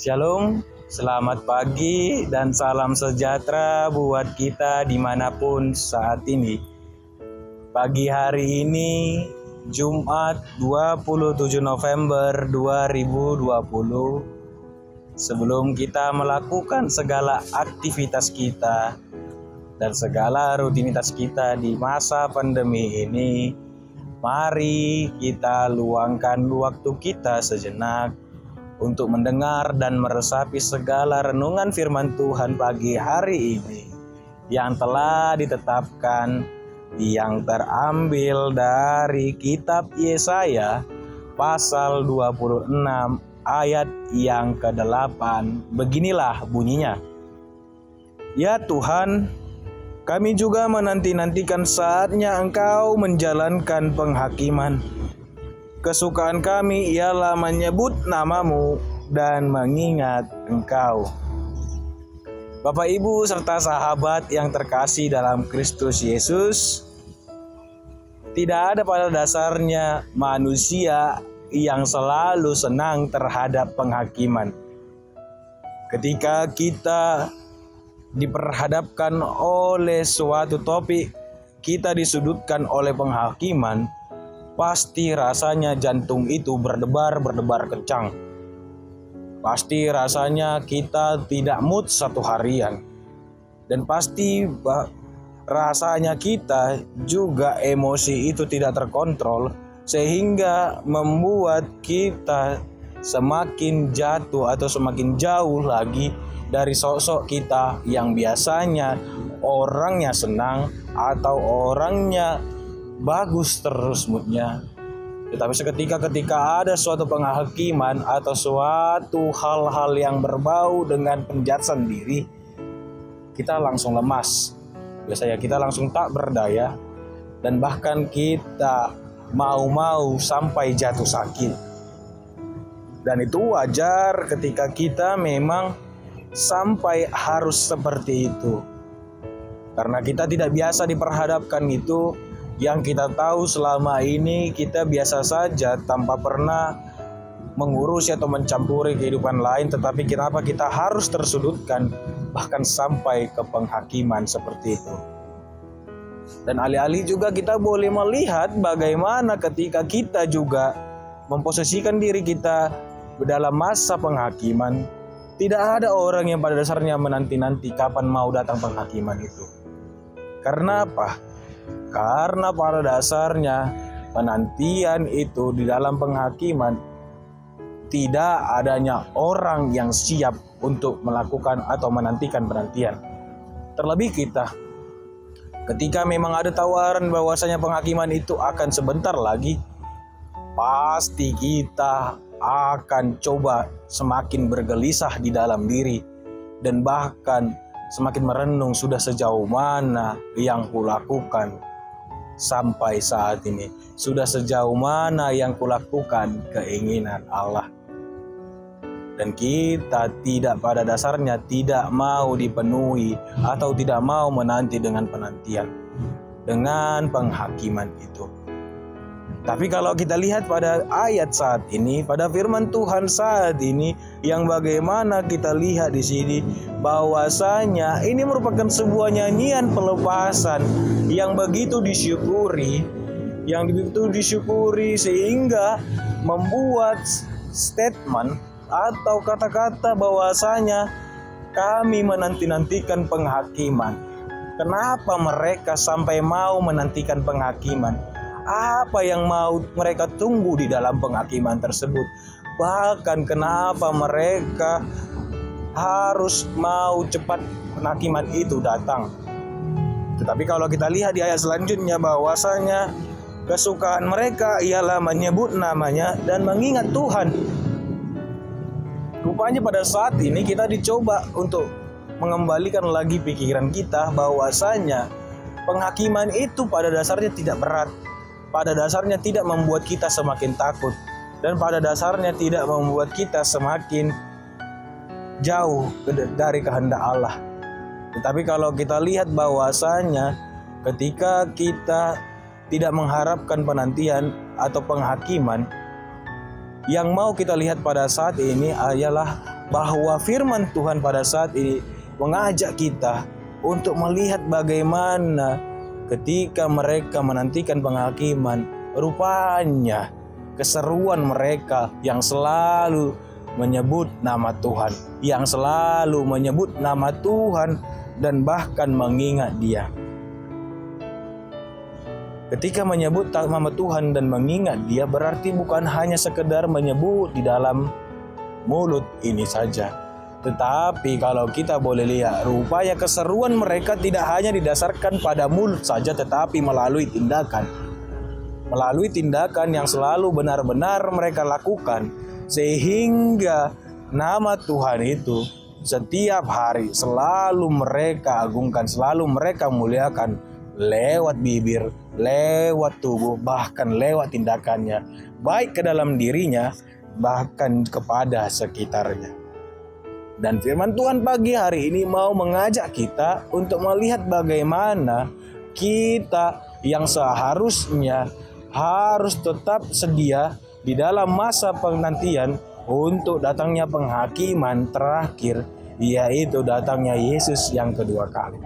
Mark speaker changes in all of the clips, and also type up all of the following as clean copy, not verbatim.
Speaker 1: Shalom, selamat pagi dan salam sejahtera buat kita dimanapun saat ini. Pagi hari ini, Jumat 27 November 2020, sebelum kita melakukan segala aktivitas kita dan segala rutinitas kita di masa pandemi ini, mari kita luangkan waktu kita sejenak untuk mendengar dan meresapi segala renungan firman Tuhan pagi hari ini yang telah ditetapkan, yang terambil dari kitab Yesaya pasal 26 ayat yang ke-8. Beginilah bunyinya. Ya Tuhan, kami juga menanti-nantikan saatnya Engkau menjalankan penghakiman. Kesukaan kami ialah menyebut namamu dan mengingat Engkau. Bapak, Ibu, serta sahabat yang terkasih dalam Kristus Yesus, tidak ada pada dasarnya manusia yang selalu senang terhadap penghakiman. Ketika kita diperhadapkan oleh suatu topik, kita disudutkan oleh penghakiman, pasti rasanya jantung itu berdebar kencang. Pasti rasanya kita tidak mood satu harian. Dan pasti rasanya kita juga emosi itu tidak terkontrol, sehingga membuat kita semakin jatuh atau semakin jauh lagi dari sosok kita yang biasanya orangnya senang atau orangnya bagus terus moodnya. Tetapi seketika ada suatu penghakiman atau suatu hal-hal yang berbau dengan penjelasan diri, kita langsung lemas. Biasanya kita langsung tak berdaya, dan bahkan kita mau sampai jatuh sakit. Dan itu wajar ketika kita memang sampai harus seperti itu, karena kita tidak biasa diperhadapkan itu. Yang kita tahu selama ini kita biasa saja tanpa pernah mengurusi atau mencampuri kehidupan lain, tetapi kenapa kita harus tersudutkan bahkan sampai ke penghakiman seperti itu. Dan alih-alih juga kita boleh melihat bagaimana ketika kita juga memposisikan diri kita dalam masa penghakiman, tidak ada orang yang pada dasarnya menanti-nanti kapan mau datang penghakiman itu. Karena apa? Karena pada dasarnya penantian itu di dalam penghakiman, tidak adanya orang yang siap untuk melakukan atau menantikan penantian. Terlebih kita, ketika memang ada tawaran bahwasanya penghakiman itu akan sebentar lagi, pasti kita akan coba semakin bergelisah di dalam diri, dan bahkan semakin merenung sudah sejauh mana yang kulakukan sampai saat ini. Sudah sejauh mana yang kulakukan keinginan Allah. Dan kita tidak pada dasarnya tidak mau dipenuhi atau tidak mau menanti dengan penantian, dengan penghakiman itu. Tapi kalau kita lihat pada ayat saat ini, pada firman Tuhan saat ini, yang bagaimana kita lihat di sini bahwasanya ini merupakan sebuah nyanyian pelepasan yang begitu disyukuri, sehingga membuat statement atau kata-kata bahwasanya kami menanti-nantikan penghakiman. Kenapa mereka sampai mau menantikan penghakiman? Apa yang mau mereka tunggu di dalam penghakiman tersebut? Bahkan kenapa mereka harus mau cepat penghakiman itu datang? Tetapi kalau kita lihat di ayat selanjutnya bahwasanya kesukaan mereka ialah menyebut namanya dan mengingat Tuhan. Rupanya pada saat ini kita dicoba untuk mengembalikan lagi pikiran kita bahwasanya penghakiman itu pada dasarnya tidak berat. Pada dasarnya tidak membuat kita semakin takut, dan pada dasarnya tidak membuat kita semakin jauh dari kehendak Allah. Tetapi kalau kita lihat bahwasanya ketika kita tidak mengharapkan penantian atau penghakiman, yang mau kita lihat pada saat ini adalah bahwa firman Tuhan pada saat ini mengajak kita untuk melihat bagaimana ketika mereka menantikan penghakiman, rupanya keseruan mereka yang selalu menyebut nama Tuhan, yang selalu menyebut nama Tuhan dan bahkan mengingat Dia. Ketika menyebut nama Tuhan dan mengingat Dia, berarti bukan hanya sekedar menyebut di dalam mulut ini saja. Tetapi kalau kita boleh lihat, rupanya keseruan mereka tidak hanya didasarkan pada mulut saja, tetapi melalui tindakan. Melalui tindakan yang selalu benar-benar mereka lakukan. Sehingga nama Tuhan itu setiap hari selalu mereka agungkan, selalu mereka muliakan lewat bibir, lewat tubuh, bahkan lewat tindakannya, baik ke dalam dirinya bahkan kepada sekitarnya. Dan firman Tuhan pagi hari ini mau mengajak kita untuk melihat bagaimana kita yang seharusnya harus tetap sedia di dalam masa penantian untuk datangnya penghakiman terakhir, yaitu datangnya Yesus yang kedua kali.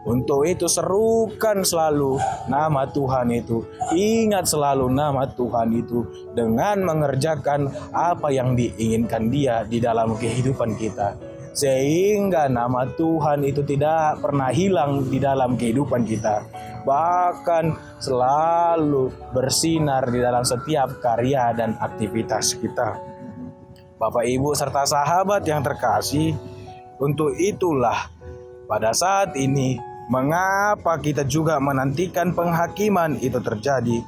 Speaker 1: Untuk itu serukan selalu nama Tuhan itu, ingat selalu nama Tuhan itu dengan mengerjakan apa yang diinginkan Dia di dalam kehidupan kita. Sehingga nama Tuhan itu tidak pernah hilang di dalam kehidupan kita, bahkan selalu bersinar di dalam setiap karya dan aktivitas kita. Bapak, Ibu, serta sahabat yang terkasih, untuk itulah pada saat ini mengapa kita juga menantikan penghakiman itu terjadi?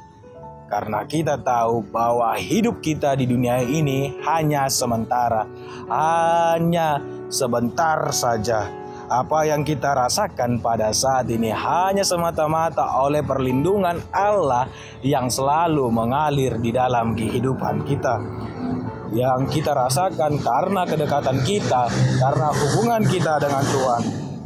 Speaker 1: Karena kita tahu bahwa hidup kita di dunia ini hanya sementara, hanya sebentar saja. Apa yang kita rasakan pada saat ini hanya semata-mata oleh perlindungan Allah yang selalu mengalir di dalam kehidupan kita. Yang kita rasakan karena kedekatan kita, karena hubungan kita dengan Tuhan.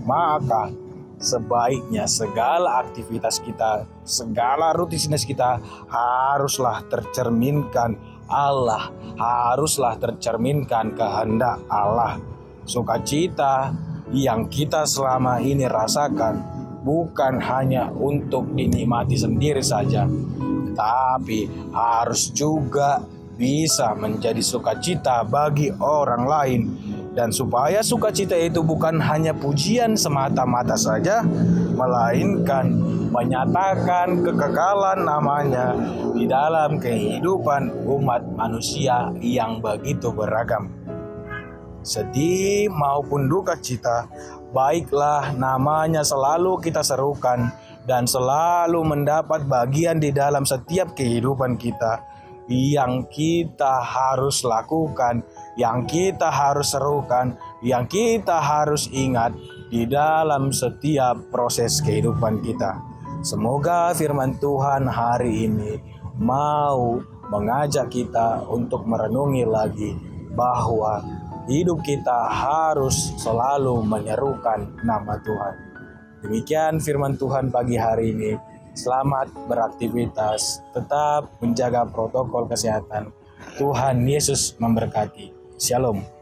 Speaker 1: Maka sebaiknya segala aktivitas kita, segala rutinitas kita haruslah tercerminkan Allah, haruslah tercerminkan kehendak Allah. Sukacita yang kita selama ini rasakan bukan hanya untuk dinikmati sendiri saja, tapi harus juga bisa menjadi sukacita bagi orang lain. Dan supaya sukacita itu bukan hanya pujian semata-mata saja, melainkan menyatakan kekekalan namanya di dalam kehidupan umat manusia yang begitu beragam. Sedih maupun duka cita, baiklah namanya selalu kita serukan dan selalu mendapat bagian di dalam setiap kehidupan kita. Yang kita harus lakukan, yang kita harus serukan, yang kita harus ingat di dalam setiap proses kehidupan kita. Semoga firman Tuhan hari ini mau mengajak kita untuk merenungi lagi bahwa hidup kita harus selalu menyerukan nama Tuhan. Demikian firman Tuhan pagi hari ini. Selamat beraktivitas, tetap menjaga protokol kesehatan. Tuhan Yesus memberkati. Shalom.